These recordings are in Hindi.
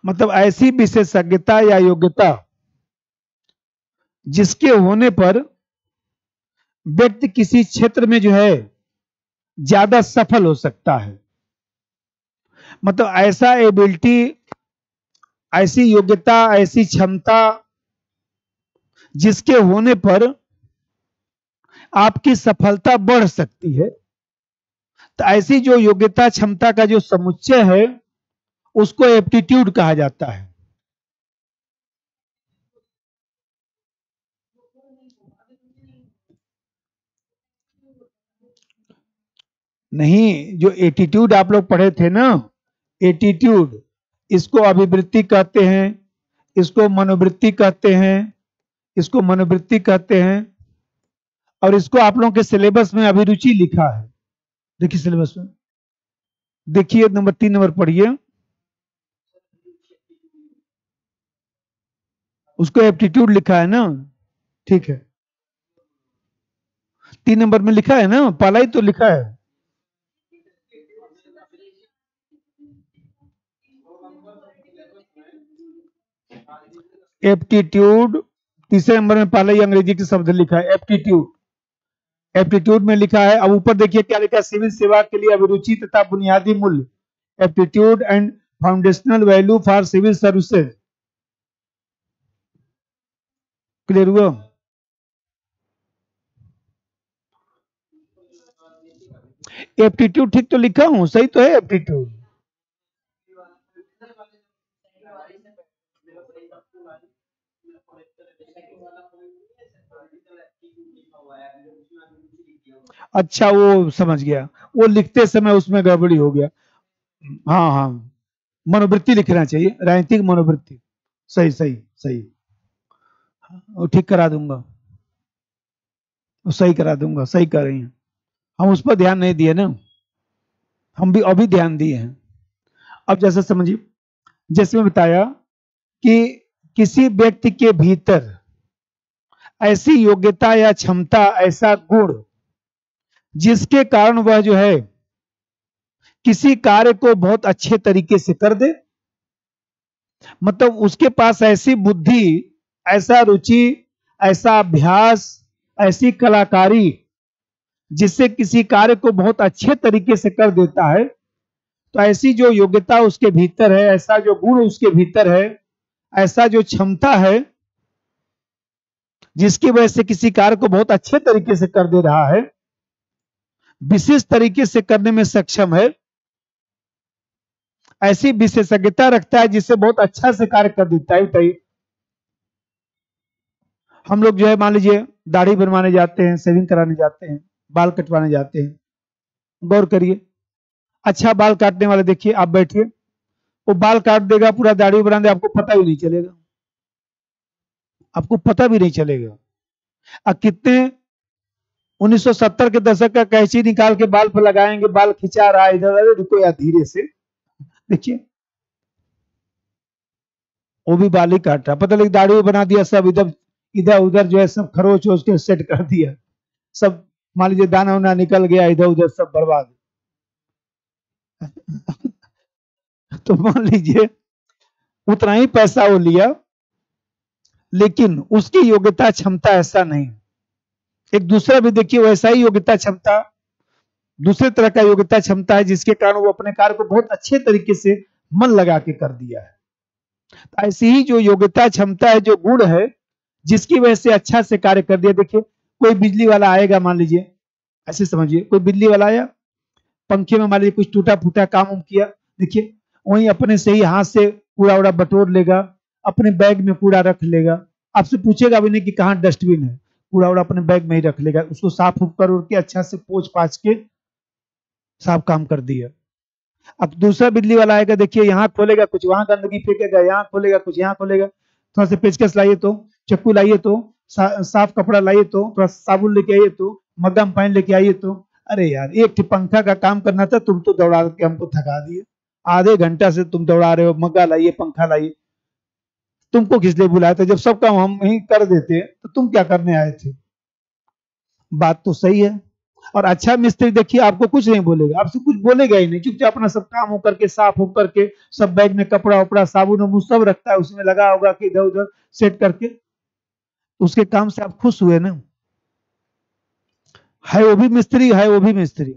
मतलब ऐसी विशेषज्ञता या योग्यता जिसके होने पर व्यक्ति किसी क्षेत्र में जो है ज्यादा सफल हो सकता है। मतलब ऐसा एबिलिटी, ऐसी योग्यता, ऐसी क्षमता जिसके होने पर आपकी सफलता बढ़ सकती है। तो ऐसी जो योग्यता क्षमता का जो समुच्चय है उसको एप्टीट्यूड कहा जाता है। नहीं, जो एटीट्यूड आप लोग पढ़े थे ना, एटीट्यूड, इसको अभिवृत्ति कहते हैं, इसको मनोवृत्ति कहते हैं, इसको मनोवृत्ति कहते हैं। और इसको आप लोगों के सिलेबस में अभिरुचि लिखा है। देखिए सिलेबस में, देखिए नंबर 3 नंबर पढ़िए, उसको एप्टीट्यूड लिखा है ना। ठीक है, 3 नंबर में लिखा है ना, पहला ही तो लिखा है। एप्टीट्यूड तीसरे नंबर में पहले ही अंग्रेजी के शब्द लिखा है, एप्टीट्यूड। एप्टीट्यूड में लिखा है, अब ऊपर देखिए क्या लिखा है, सिविल सेवा के लिए अभिरुचि तथा बुनियादी मूल्य, aptitude and foundational value for civil services. Clear हुआ? एप्टीट्यूड ठीक तो लिखा हूं, सही तो है एप्टीट्यूड। अच्छा, वो समझ गया, वो लिखते समय उसमें गड़बड़ी हो गया। हाँ हाँ, मनोवृत्ति लिखना चाहिए, राजनीतिक मनोवृत्ति। सही सही सही, वो ठीक करा दूंगा, वो सही करा दूंगा, सही कर रही हैं। हम उस पर ध्यान नहीं दिए ना, हम भी अभी ध्यान दिए हैं। अब जैसे समझिए, जैसे मैं बताया कि किसी व्यक्ति के भीतर ऐसी योग्यता या क्षमता, ऐसा गुण जिसके कारण वह जो है किसी कार्य को बहुत अच्छे तरीके से कर दे। मतलब उसके पास ऐसी बुद्धि, ऐसा रुचि, ऐसा अभ्यास, ऐसी कलाकारी जिससे किसी कार्य को बहुत अच्छे तरीके से कर देता है। तो ऐसी जो योग्यता उसके भीतर है, ऐसा जो गुण उसके भीतर है, ऐसा जो क्षमता है जिसकी वजह से किसी कार्य को बहुत अच्छे तरीके से कर दे रहा है, विशेष तरीके से करने में सक्षम है, ऐसी विशेषज्ञता रखता है जिससे बहुत अच्छा से कार्य कर देता है। बताइए, हम लोग जो है मान लीजिए दाढ़ी बनवाने जाते हैं, शेविंग कराने जाते हैं, बाल कटवाने जाते हैं, गौर करिए, अच्छा बाल काटने वाले देखिए, आप बैठिए, वो बाल काट देगा, पूरा दाढ़ी बना दे, आपको पता भी नहीं चलेगा, आपको पता भी नहीं चलेगा। अब कितने 1970 के दशक का कैंची निकाल के बाल पर लगाएंगे, बाल खिंचा रहा है इधर, अरे रुको यार धीरे से, देखिए वो भी बाल ही काट रहा, पता लगे दाढ़ी बना दिया, सब इधर इधर उधर जो है सब खरोच उसके सेट कर दिया, सब मान लीजिए दाना उना निकल गया, इधर उधर सब बर्बाद। तो मान लीजिए उतना ही पैसा वो लिया, लेकिन उसकी योग्यता क्षमता ऐसा नहीं। एक दूसरा भी देखिए वैसा ही योग्यता क्षमता, दूसरे तरह का योग्यता क्षमता है जिसके कारण वो अपने कार्य को बहुत अच्छे तरीके से मन लगा के कर दिया है। तो ऐसी ही जो योग्यता क्षमता है, जो गुण है जिसकी वजह से अच्छा से कार्य कर दिया। देखिए कोई बिजली वाला आएगा, मान लीजिए ऐसे समझिए, कोई बिजली वाला आया, पंखे में मान लीजिए कुछ टूटा फूटा काम किया, देखिए वहीं अपने से ही हाथ से कूड़ा उड़ा बटोर लेगा, अपने बैग में कूड़ा रख लेगा, आपसे पूछेगा भी नहीं कि कहाँ डस्टबिन है, कूड़ा उड़ा अपने बैग में ही रख लेगा, उसको साफ उफ कर के अच्छा से पोंछ पाछ के साफ काम कर दिया। अब दूसरा बिजली वाला आएगा, देखिए यहाँ खोलेगा कुछ वहां गंदगी फेंकेगा, यहाँ खोलेगा कुछ यहाँ खोलेगा, थोड़ा सा पेचकस लाइए तो, चक्कू लाइए तो, साफ कपड़ा लाइए तो, थोड़ा साबुन लेके आइए तो, मग्गा में पानी लेके आइए तो, अरे यार एक पंखा का काम करना था, तुम तो दौड़ा के हमको थका दिए, आधे घंटा से तुम दौड़ा रहे हो, मग्गा लाइए पंखा लाइए, तुमको किस लिए बुलाया था, जब सब काम हम ही कर देते तो तुम क्या करने आए थे। बात तो सही है। और अच्छा मिस्त्री देखिए आपको कुछ नहीं बोलेगा, आपसे कुछ बोलेगा ही नहीं, चुपचाप अपना सब काम होकर के साफ होकर के सब बैग में कपड़ा उपड़ा साबुन वबुन सब रखता है, उसमें लगा होगा कि इधर उधर सेट करके, उसके काम से आप खुश हुए ना। है वो भी मिस्त्री, है वो भी मिस्त्री।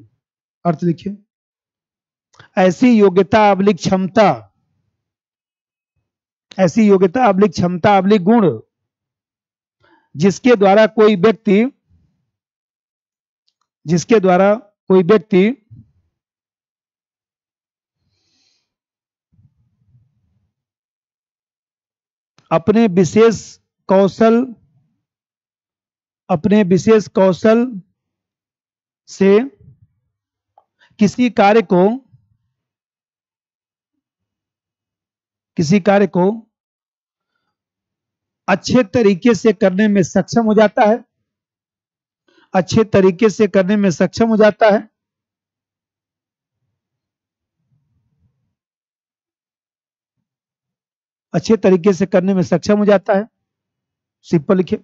अर्थ लिखिए, ऐसी योग्यता अबलिक क्षमता, ऐसी योग्यता अबलिक क्षमता अबलिक गुण जिसके द्वारा कोई व्यक्ति, जिसके द्वारा कोई व्यक्ति अपने विशेष कौशल, अपने विशेष कौशल से किसी कार्य को, किसी कार्य को अच्छे तरीके से करने में सक्षम हो जाता है, अच्छे तरीके से करने में सक्षम हो जाता है, अच्छे तरीके से करने में सक्षम हो जाता है। सिंपल लिखिए,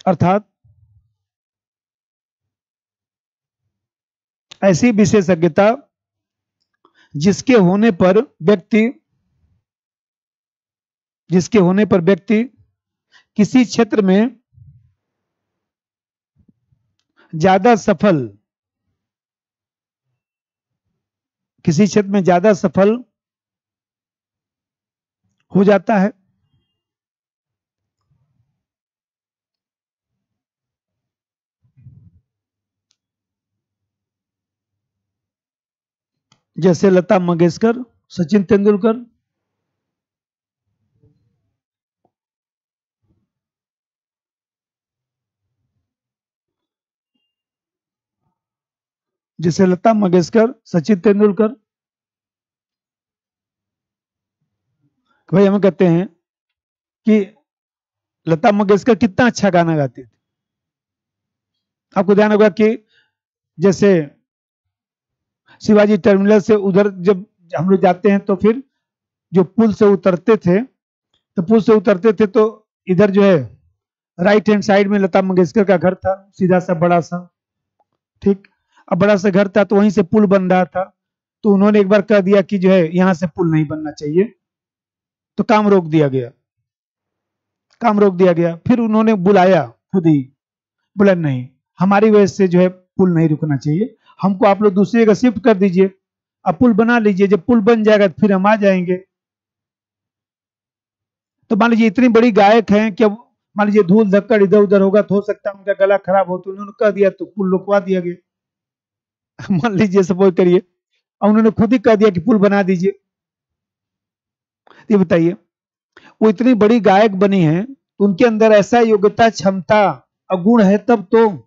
अर्थात ऐसी विशेषज्ञता जिसके होने पर व्यक्ति, जिसके होने पर व्यक्ति किसी क्षेत्र में ज्यादा सफल, किसी क्षेत्र में ज्यादा सफल हो जाता है। जैसे लता मंगेशकर, सचिन तेंदुलकर, जैसे लता मंगेशकर, सचिन तेंदुलकर। भाई हम कहते हैं कि लता मंगेशकर कितना अच्छा गाना गाती थी। आपको ध्यान होगा कि जैसे शिवाजी टर्मिनल से उधर जब हम लोग जाते हैं तो फिर जो पुल से उतरते थे, तो पुल से उतरते थे तो इधर जो है राइट हैंड साइड में लता मंगेशकर का घर था, सीधा सा बड़ा सा, ठीक। अब बड़ा सा घर था तो वहीं से पुल बन रहा था, तो उन्होंने एक बार कह दिया कि जो है यहां से पुल नहीं बनना चाहिए, तो काम रोक दिया गया, काम रोक दिया गया। फिर उन्होंने बुलाया खुद ही, बोला नहीं हमारी वजह से जो है पुल नहीं रुकना चाहिए, हमको आप लोग दूसरी जगह शिफ्ट कर दीजिए, अब पुल बना लीजिए, जब पुल बन जाएगा फिर हम आ जाएंगे। तो मान लीजिए इतनी बड़ी गायक हैं कि अब मान लीजिए धूल धक्कड़ इधर उधर होगा तो हो सकता है उनका गला खराब हो, तो उन्होंने कह दिया तो पुल रुकवा दिया गया। मान लीजिए सपोज करिए, और उन्होंने खुद ही कह दिया कि पुल बना दीजिए। ये बताइए, वो इतनी बड़ी गायक बनी है तो उनके अंदर ऐसा योग्यता, क्षमता और गुण है, तब तो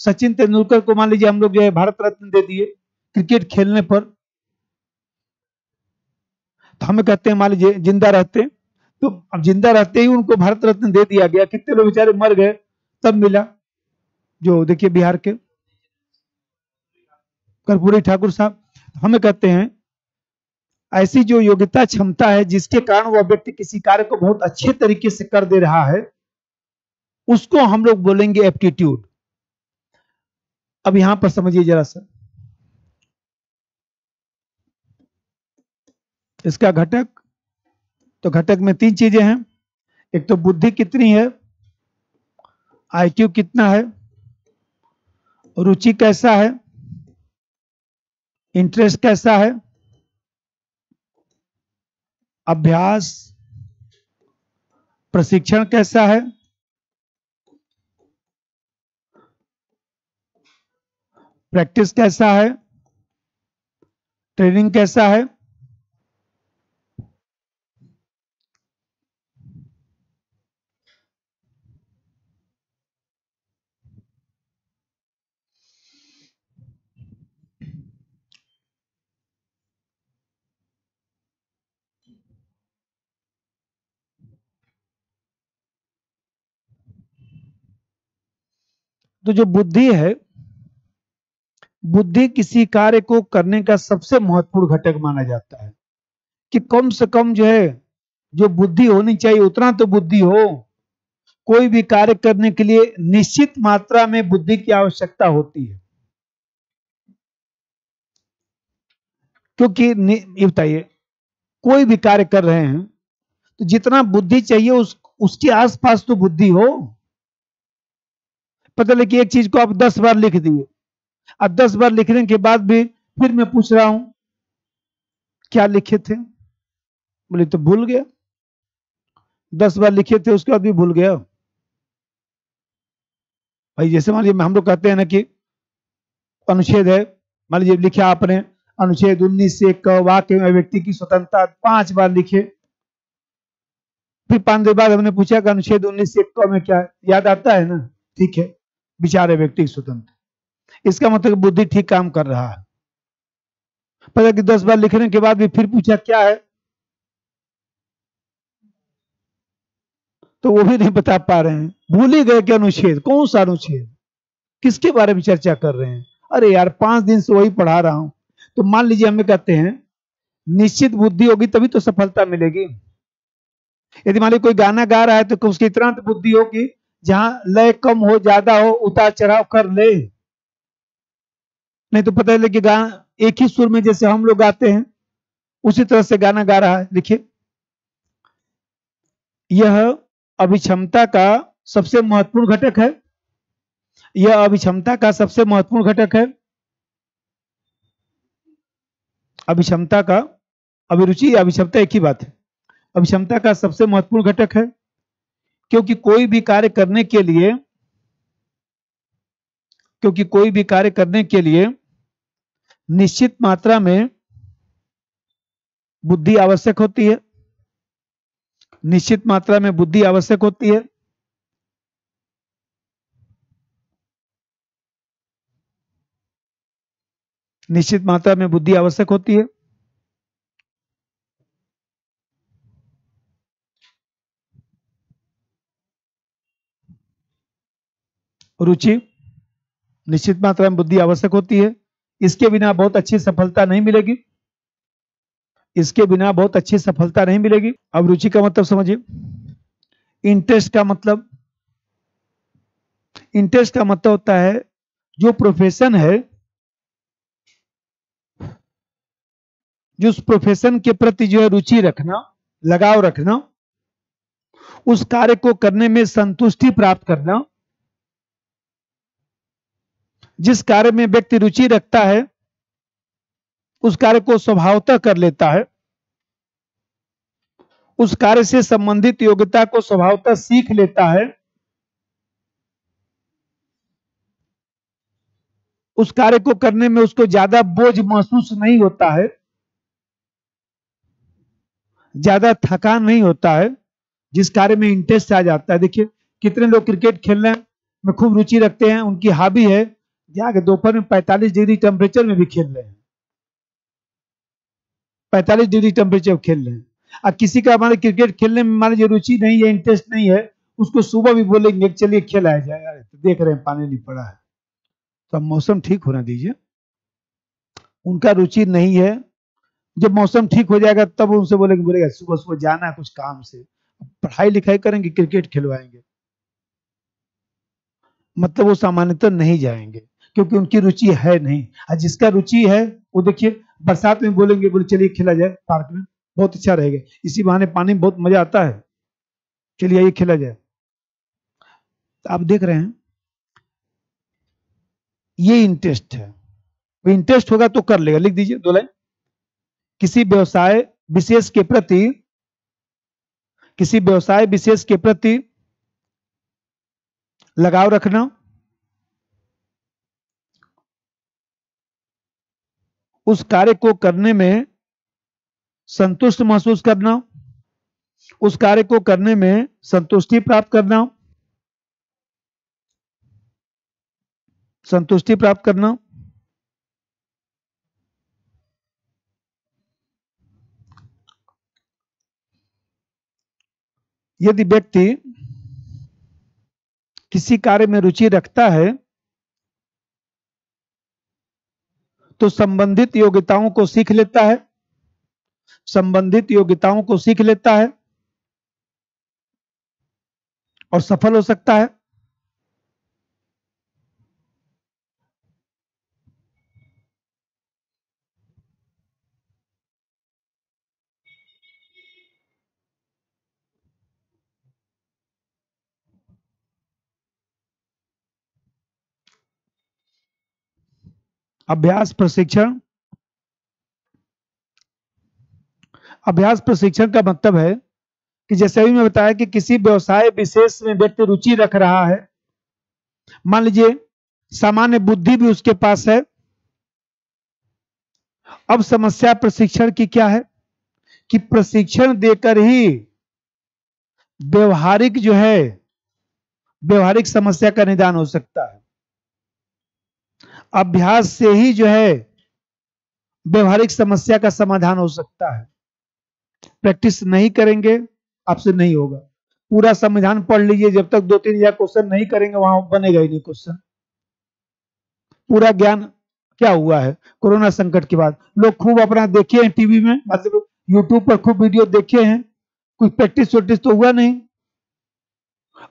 सचिन तेंदुलकर को मान लीजिए हम लोग जो है भारत रत्न दे दिए क्रिकेट खेलने पर। तो हमें कहते हैं मान लीजिए जिंदा रहते, तो अब जिंदा रहते ही उनको भारत रत्न दे दिया गया, कितने लोग बेचारे मर गए तब मिला। जो देखिए बिहार के कर्पूरी ठाकुर साहब, हमें कहते हैं ऐसी जो योग्यता, क्षमता है जिसके कारण वह व्यक्ति किसी कार्य को बहुत अच्छे तरीके से कर दे रहा है, उसको हम लोग बोलेंगे एप्टीट्यूड। अब यहां पर समझिए जरा सा इसका घटक। तो घटक में तीन चीजें हैं, एक तो बुद्धि कितनी है, आईक्यू कितना है, रुचि कैसा है, इंटरेस्ट कैसा है, अभ्यास प्रशिक्षण कैसा है, प्रैक्टिस कैसा है, ट्रेनिंग कैसा है। तो जो बुद्धि है, बुद्धि किसी कार्य को करने का सबसे महत्वपूर्ण घटक माना जाता है, कि कम से कम जो है जो बुद्धि होनी चाहिए उतना तो बुद्धि हो। कोई भी कार्य करने के लिए निश्चित मात्रा में बुद्धि की आवश्यकता होती है। क्योंकि ये बताइए, कोई भी कार्य कर रहे हैं तो जितना बुद्धि चाहिए उसके आसपास तो बुद्धि हो। पता लगे कि एक चीज को आप 10 बार लिख दिए, अब 10 बार लिखने के बाद भी फिर मैं पूछ रहा हूं क्या लिखे थे, बोले तो भूल गया। 10 बार लिखे थे उसके बाद भी भूल गया। भाई जैसे मान लीजिए हम लोग कहते हैं ना कि अनुच्छेद है, मान लीजिए लिखा आपने अनुच्छेद 19 से वाक्य में व्यक्ति की स्वतंत्रता 5 बार लिखे, फिर 5 दिन बाद हमने पूछा कि अनुच्छेद 19 से में क्या है, याद आता है ना, ठीक है, विचार है व्यक्ति की स्वतंत्र, इसका मतलब बुद्धि ठीक काम कर रहा है। पता कि 10 बार लिखने के बाद भी फिर पूछा क्या है, तो वो भी नहीं बता पा रहे हैं, भूल ही गए कि अनुच्छेद कौन सा अनुच्छेद, किसके बारे में चर्चा कर रहे हैं। अरे यार 5 दिन से वही पढ़ा रहा हूं। तो मान लीजिए हमें कहते हैं निश्चित बुद्धि होगी तभी तो सफलता मिलेगी। यदि मान लीजिए कोई गाना गा रहा है तो उसकी इतना तो बुद्धि हो कि जहां लय कम हो ज्यादा हो उतार चढ़ाव कर ले, नहीं तो पता है कि गाना एक ही सुर में जैसे हम लोग गाते हैं उसी तरह से गाना गा रहा है। देखिए यह अभिक्षमता का सबसे महत्वपूर्ण घटक है, यह अभिक्षमता का सबसे महत्वपूर्ण घटक है। अभिक्षमता का, अभिरुचि अभिक्षमता एक ही बात है। अभिक्षमता का सबसे महत्वपूर्ण घटक है क्योंकि कोई भी कार्य करने के लिए, क्योंकि कोई भी कार्य करने के लिए निश्चित मात्रा में बुद्धि आवश्यक होती है, निश्चित मात्रा में बुद्धि आवश्यक होती है। निश्चित मात्रा में बुद्धि आवश्यक होती है। रुचि, निश्चित मात्रा में बुद्धि आवश्यक होती है, इसके बिना बहुत अच्छी सफलता नहीं मिलेगी, इसके बिना बहुत अच्छी सफलता नहीं मिलेगी। अब रुचि का मतलब समझिए। इंटरेस्ट का मतलब, इंटरेस्ट का मतलब होता है जो प्रोफेशन है, जो उस प्रोफेशन के प्रति जो है रुचि रखना, लगाव रखना, उस कार्य को करने में संतुष्टि प्राप्त करना। जिस कार्य में व्यक्ति रुचि रखता है उस कार्य को स्वभावतः कर लेता है, उस कार्य से संबंधित योग्यता को स्वभावतः सीख लेता है, उस कार्य को करने में उसको ज्यादा बोझ महसूस नहीं होता है, ज्यादा थकान नहीं होता है, जिस कार्य में इंटरेस्ट आ जाता है। देखिए कितने लोग क्रिकेट खेलने में खूब रुचि रखते हैं, उनकी हॉबी है जाके दोपहर में 45 डिग्री टेम्परेचर में भी खेल रहे हैं, 45 डिग्री टेम्परेचर खेल रहे हैं। अब किसी का हमारे क्रिकेट खेलने में मान लीजिए रुचि नहीं है, इंटरेस्ट नहीं है, उसको सुबह भी बोलेंगे चलिए खेला जाए, यार तो देख रहे हैं पानी नहीं पड़ा है, तो अब मौसम ठीक होना दीजिए। उनका रुचि नहीं है, जब मौसम ठीक हो जाएगा तब उनसे बोलेंगे, बोलेगा सुबह सुबह जाना है कुछ काम से, पढ़ाई लिखाई करेंगे क्रिकेट खिलवाएंगे, मतलब वो सामान्यतः नहीं जाएंगे क्योंकि उनकी रुचि है नहीं। और जिसका रुचि है वो देखिए बरसात में बोलेंगे, बोले चलिए खेला जाए पार्क में, बहुत अच्छा रहेगा, इसी बहाने पानी में बहुत मजा आता है, चलिए आइए खेला जाए। तो आप देख रहे हैं ये इंटरेस्ट है, वो इंटरेस्ट होगा तो कर लेगा। लिख दीजिए 2 लाइन। किसी व्यवसाय विशेष के प्रति, किसी व्यवसाय विशेष के प्रति लगाव रखना, उस कार्य को करने में संतुष्ट महसूस करना, उस कार्य को करने में संतुष्टि प्राप्त करना, संतुष्टि प्राप्त करना। यदि व्यक्ति किसी कार्य में रुचि रखता है तो संबंधित योग्यताओं को सीख लेता है, संबंधित योग्यताओं को सीख लेता है और सफल हो सकता है। अभ्यास प्रशिक्षण, अभ्यास प्रशिक्षण का मतलब है कि जैसे अभी मैं बताया कि किसी व्यवसाय विशेष में व्यक्ति रुचि रख रहा है, मान लीजिए सामान्य बुद्धि भी उसके पास है। अब समस्या प्रशिक्षण की क्या है कि प्रशिक्षण देकर ही व्यवहारिक जो है, व्यवहारिक समस्या का निदान हो सकता है। अभ्यास से ही जो है व्यवहारिक समस्या का समाधान हो सकता है। प्रैक्टिस नहीं करेंगे आपसे नहीं होगा। पूरा संविधान पढ़ लीजिए, जब तक 2-3 क्वेश्चन नहीं करेंगे वहां बनेगा ही नहीं क्वेश्चन। पूरा ज्ञान क्या हुआ है कोरोना संकट के बाद, लोग खूब अपना देखे हैं टीवी में, मतलब यूट्यूब पर खूब वीडियो देखे हैं, कुछ प्रैक्टिस वैक्टिस तो हुआ नहीं।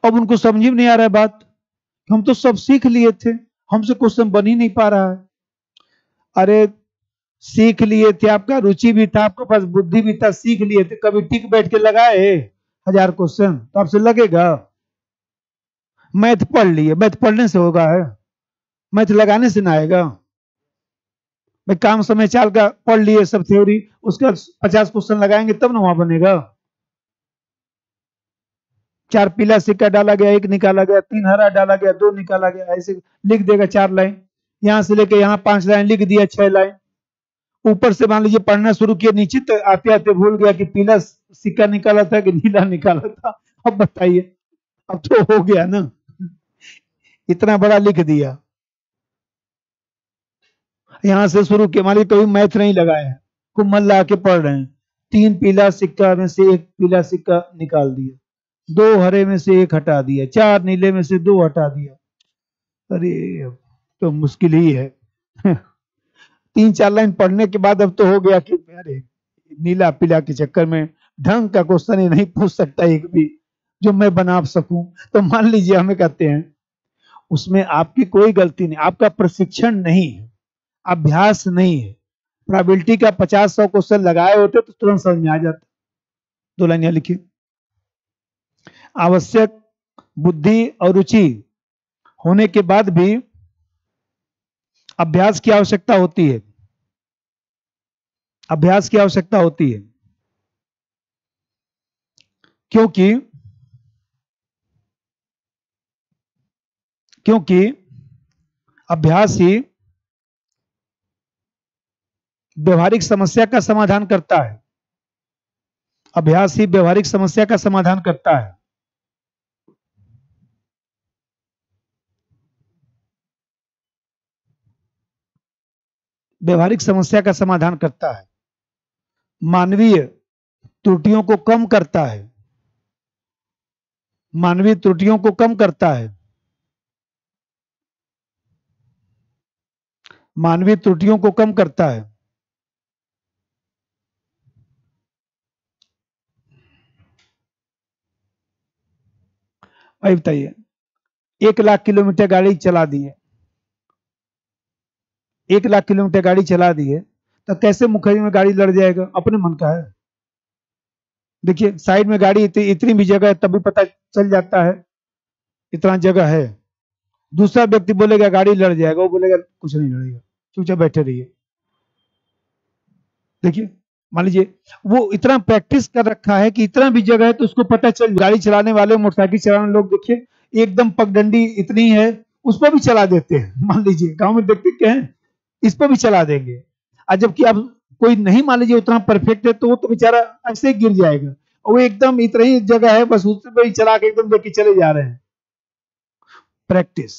अब उनको समझ में नहीं आ रहा है बात, हम तो सब सीख लिए थे, हमसे क्वेश्चन बन ही नहीं पा रहा है। अरे सीख लिए थे, आपका रुचि भी था, आपके पास बुद्धि भी था, सीख लिए थे, कभी टिक बैठ के लगाए 1000 क्वेश्चन तो आपसे लगेगा? मैथ पढ़ लिए, मैथ पढ़ने से होगा है? मैथ लगाने से ना आएगा? भाई काम समय चाल का पढ़ लिए सब थ्योरी, उसका 50 क्वेश्चन लगाएंगे तब ना वहां बनेगा। 4 पीला सिक्का डाला गया, 1 निकाला गया, 3 हरा डाला गया, 2 निकाला गया, ऐसे लिख देगा 4 लाइन, यहां से लेके यहां 5 लाइन लिख दिया, 6 लाइन। ऊपर से मान लीजिए पढ़ना शुरू किया, नीचे तो आते आते भूल गया कि पीला सिक्का निकाला था कि नीला निकाला था। अब बताइए, अब तो हो गया ना, इतना बड़ा लिख दिया। यहां से शुरू किया, मान लीजिए कभी मैथ नहीं लगाए हैं, खूब मन लगा के पढ़ रहे हैं, 3 पीला सिक्का में से 1 पीला सिक्का निकाल दिया, 2 हरे में से 1 हटा दिया, 4 नीले में से 2 हटा दिया। अरे अब तो मुश्किल ही है। 3-4 लाइन पढ़ने के बाद अब तो हो गया कि अरे नीला पीला के चक्कर में ढंग का क्वेश्चन ही नहीं पूछ सकता एक भी जो मैं बना सकूं। तो मान लीजिए हमें कहते हैं उसमें आपकी कोई गलती नहीं, आपका प्रशिक्षण नहीं है, अभ्यास नहीं है। प्रोबेबिलिटी का 50-100 क्वेश्चन लगाए होते तो तुरंत समझ में आ जाता। 2 लाइन यहां लिखिए, आवश्यक बुद्धि और रुचि होने के बाद भी अभ्यास की आवश्यकता होती है, अभ्यास की आवश्यकता होती है, क्योंकि क्योंकि अभ्यास ही व्यवहारिक समस्या का समाधान करता है, अभ्यास ही व्यवहारिक समस्या का समाधान करता है। व्यवहारिक समस्या का समाधान करता है, मानवीय त्रुटियों को कम करता है, मानवीय त्रुटियों को कम करता है, मानवीय त्रुटियों को कम करता है। भाई बताइए, 1 लाख किलोमीटर गाड़ी चला दी है, 1 लाख किलोमीटर गाड़ी चला दी है, तो कैसे मुखर्जी में गाड़ी लड़ जाएगा? अपने मन का है। देखिए साइड में गाड़ी इतनी भी जगह है तब भी पता चल जाता है इतना जगह है। दूसरा व्यक्ति बोलेगा गाड़ी लड़ जाएगा, वो बोलेगा कुछ नहीं लड़ेगा, चुपचाप बैठे रहिए। देखिए मान लीजिए वो इतना प्रैक्टिस कर रखा है कि इतना भी जगह है तो उसको पता चल, गाड़ी चलाने वाले मोटरसाइकिल चलाने लोग देखिए एकदम पगडंडी इतनी है उस पर भी चला देते हैं। मान लीजिए गांव में देखते क्या है, इस पर भी चला देंगे, और जबकि अब कोई नहीं मान लीजिए उतना परफेक्ट है तो वो तो बेचारा ऐसे ही गिर जाएगा, और वो एकदम इतना ही जगह है बस उस पर ही चला के एकदम लेके चले जा रहे हैं। प्रैक्टिस,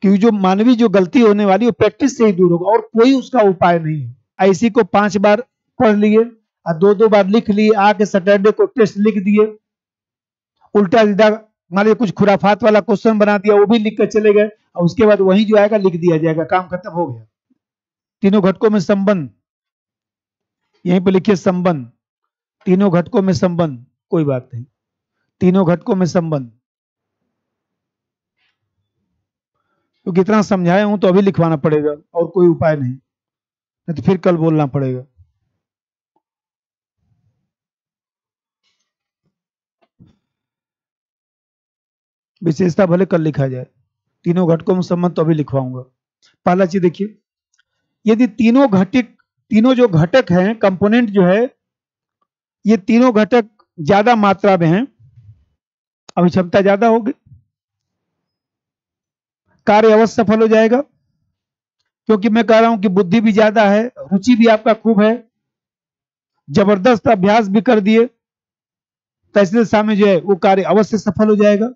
क्योंकि जो मानवीय जो गलती होने वाली वो प्रैक्टिस से ही दूर होगा और कोई उसका उपाय नहीं है। ऐसी को 5 बार पढ़ लिए और 2-2 बार लिख लिए, आके सैटरडे को टेस्ट लिख दिए, उल्टा सीधा मान लीजिए कुछ खुराफात वाला क्वेश्चन बना दिया वो भी लिख कर चले गए, और उसके बाद वही जो आएगा लिख दिया जाएगा, काम खत्म हो गया। तीनों घटकों में संबंध, यहीं पे लिखिए संबंध, तीनों घटकों में संबंध, कोई बात नहीं, तीनों घटकों में संबंध। तो कितना समझाए हूं तो अभी लिखवाना पड़ेगा और कोई उपाय नहीं, नहीं तो फिर कल बोलना पड़ेगा। विशेषता भले कल लिखा जाए, तीनों घटकों में संबंध तो अभी लिखवाऊंगा। पहला चीज देखिए, यदि तीनों जो घटक हैं, कंपोनेंट जो है, ये तीनों घटक ज्यादा मात्रा में हैं, अभिक्षमता ज्यादा होगी, कार्य अवश्य सफल हो जाएगा। क्योंकि मैं कह रहा हूं कि बुद्धि भी ज्यादा है, रुचि भी आपका खूब है, जबरदस्त अभ्यास भी कर दिए, तो ऐसे दशा में जो है वो कार्य अवश्य सफल हो जाएगा।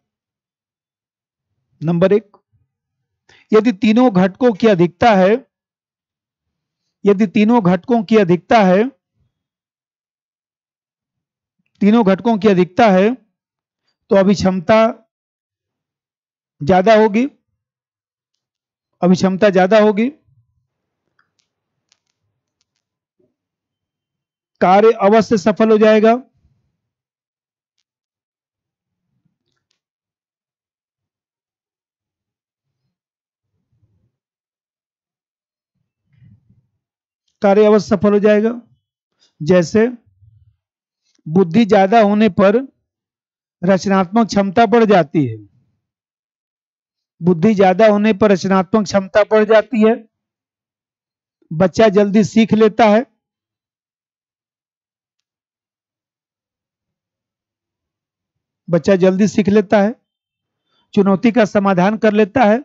नंबर एक, यदि तीनों घटकों की अधिकता है, यदि तीनों घटकों की अधिकता है, तीनों घटकों की अधिकता है, तो अभिक्षमता ज्यादा होगी, अभिक्षमता ज्यादा होगी, कार्य अवश्य सफल हो जाएगा। कार्य अवश्य सफल हो जाएगा। जैसे बुद्धि ज्यादा होने पर रचनात्मक क्षमता बढ़ जाती है, बुद्धि ज्यादा होने पर रचनात्मक क्षमता बढ़ जाती है, बच्चा जल्दी सीख लेता है, बच्चा जल्दी सीख लेता है, चुनौती का समाधान कर लेता है,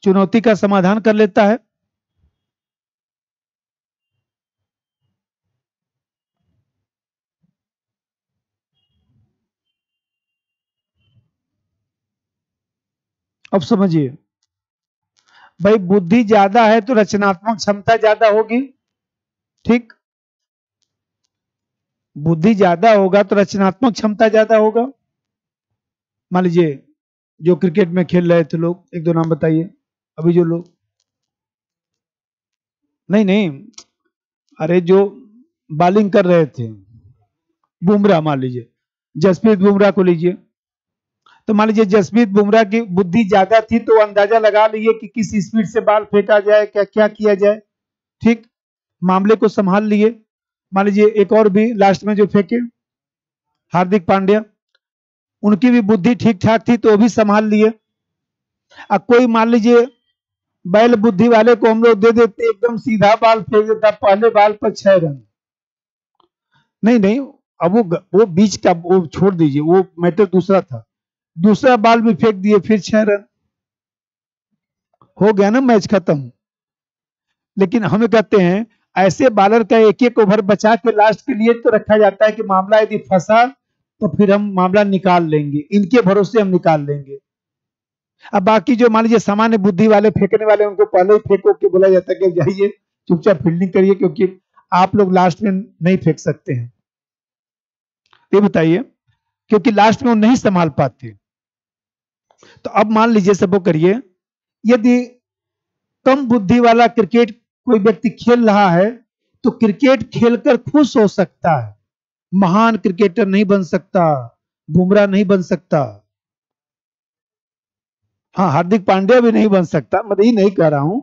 चुनौती का समाधान कर लेता है। अब समझिए भाई, बुद्धि ज्यादा है तो रचनात्मक क्षमता ज्यादा होगी, ठीक, बुद्धि ज्यादा होगा तो रचनात्मक क्षमता ज्यादा होगा। मान लीजिए जो क्रिकेट में खेल रहे थे लोग, एक दो नाम बताइए अभी जो लोग, नहीं नहीं, अरे जो बॉलिंग कर रहे थे, बुमराह, मान लीजिए जसप्रीत बुमराह को लीजिए, तो मान लीजिए जसप्रीत बुमराह की बुद्धि ज्यादा थी, तो अंदाजा लगा लीजिए कि किस स्पीड से बॉल फेंका जाए, क्या क्या किया जाए, ठीक, मामले को संभाल लिए। मान लीजिए एक और भी लास्ट में जो फेंके, हार्दिक पांड्या, उनकी भी बुद्धि ठीक ठाक थी तो वो भी संभाल लिए। अब कोई मान लीजिए बैल बुद्धि वाले को हम लोग दे देते, एकदम सीधा बॉल फेंक देता, पहले बॉल पर 6 रन, नहीं नहीं, अब वो बीच का वो छोड़ दीजिए, वो मैटर दूसरा था, दूसरा बॉल भी फेंक दिए, फिर 6 रन, हो गया ना मैच खत्म। लेकिन हमें कहते हैं ऐसे बॉलर का एक एक ओवर बचा के लास्ट के लिए तो रखा जाता है कि मामला यदि फंसा तो फिर हम मामला निकाल लेंगे, इनके भरोसे हम निकाल लेंगे। अब बाकी जो मान लीजिए सामान्य बुद्धि वाले फेंकने वाले, उनको पहले ही फेंको के बोला जाता है कि जाइए चुपचाप फील्डिंग करिए, क्योंकि आप लोग लास्ट में नहीं फेंक सकते हैं। ये बताइए, क्योंकि लास्ट में वो नहीं संभाल पाते। तो अब मान लीजिए सबको करिए, यदि कम बुद्धि वाला क्रिकेट कोई व्यक्ति खेल रहा है तो क्रिकेट खेलकर खुश हो सकता है, महान क्रिकेटर नहीं बन सकता, बुमराह नहीं बन सकता, हाँ हार्दिक पांड्या भी नहीं बन सकता, मैं ये नहीं कह रहा हूं।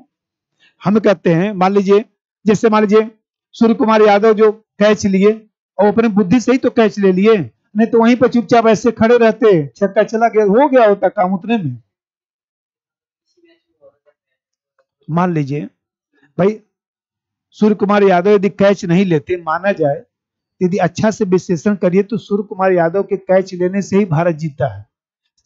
हम कहते हैं मान लीजिए, जैसे मान लीजिए सूर्य कुमार यादव जो कैच लिए, और अपने बुद्धि से ही तो कैच ले लिए, नहीं तो वहीं पर चुपचाप ऐसे खड़े रहते, छक्का चला गया, हो गया होता काम उतने में। मान लीजिए भाई सूर्य कुमार यादव यदि कैच नहीं लेते, माना जाए, यदि अच्छा से विश्लेषण करिए तो सूर्य कुमार यादव के कैच लेने से ही भारत जीता है।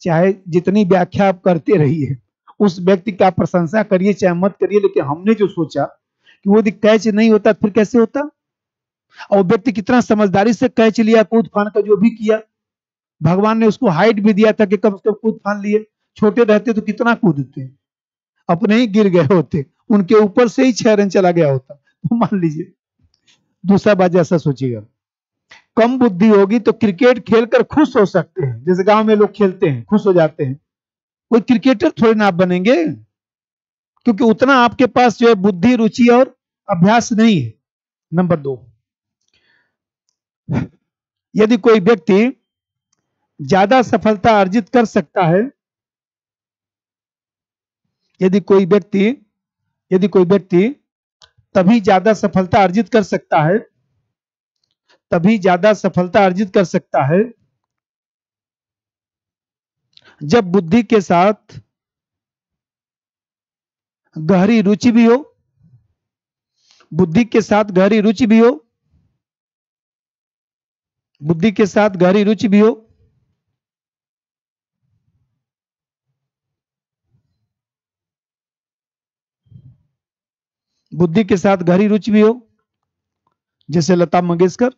चाहे जितनी व्याख्या आप करते रहिए, उस व्यक्ति का प्रशंसा करिए चाहे मत करिए, लेकिन हमने जो सोचा कि वो यदि कैच नहीं होता फिर कैसे होता, और व्यक्ति कितना समझदारी से कैच लिया, कूद फान का जो भी किया, भगवान ने उसको हाइट भी दिया था कि कम से कम कूद फान लिए, छोटे रहते तो कितना कूदते, अपने ही गिर गए होते, उनके ऊपर से ही 6 रन चला गया होता। तो मान लीजिए दूसरा बात ऐसा सोचिएगा, कम बुद्धि होगी तो क्रिकेट खेलकर खुश हो सकते हैं, जैसे गांव में लोग खेलते हैं खुश हो जाते हैं, कोई क्रिकेटर थोड़े ना आप बनेंगे, क्योंकि उतना आपके पास जो है बुद्धि, रुचि और अभ्यास नहीं है। नंबर 2, यदि कोई व्यक्ति ज्यादा सफलता अर्जित कर सकता है, यदि कोई व्यक्ति तभी ज्यादा सफलता अर्जित कर सकता है, तभी ज्यादा सफलता अर्जित कर सकता है जब बुद्धि के साथ गहरी रुचि भी हो, बुद्धि के साथ गहरी रुचि भी हो, बुद्धि के साथ गहरी रुचि भी हो, बुद्धि के साथ गहरी रुचि भी हो, जैसे लता मंगेशकर,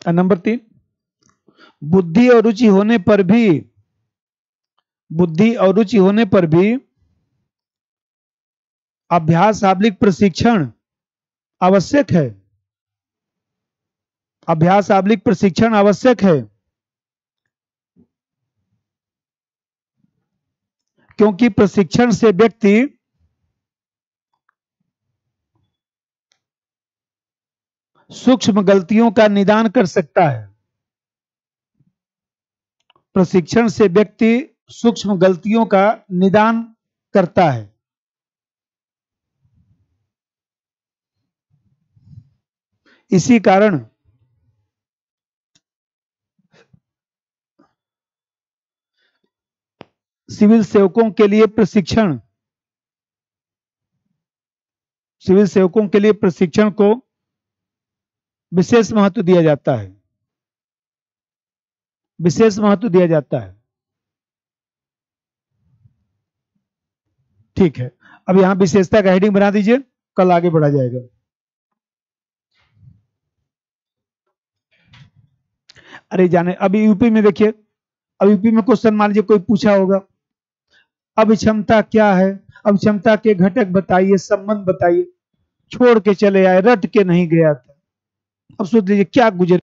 नंबर 3, बुद्धि और रुचि होने पर भी, बुद्धि और रुचि होने पर भी अभ्यास आबलिक प्रशिक्षण आवश्यक है, अभ्यास आबलिक प्रशिक्षण आवश्यक है, क्योंकि प्रशिक्षण से व्यक्ति सूक्ष्म गलतियों का निदान कर सकता है, प्रशिक्षण से व्यक्ति सूक्ष्म गलतियों का निदान करता है। इसी कारण सिविल सेवकों के लिए प्रशिक्षण, सिविल सेवकों के लिए प्रशिक्षण को विशेष महत्व दिया जाता है, विशेष महत्व दिया जाता है। ठीक है, अब यहां विशेषता का हेडिंग बना दीजिए, कल आगे बढ़ा जाएगा। अरे जाने, अभी यूपी में देखिए, अब यूपी में क्वेश्चन मान लीजिए कोई पूछा होगा, अभिक्षमता क्या है, अभिक्षमता के घटक बताइए, संबंध बताइए, छोड़ के चले आए, रट के नहीं गया था। अब सोच लीजिए क्या गुजर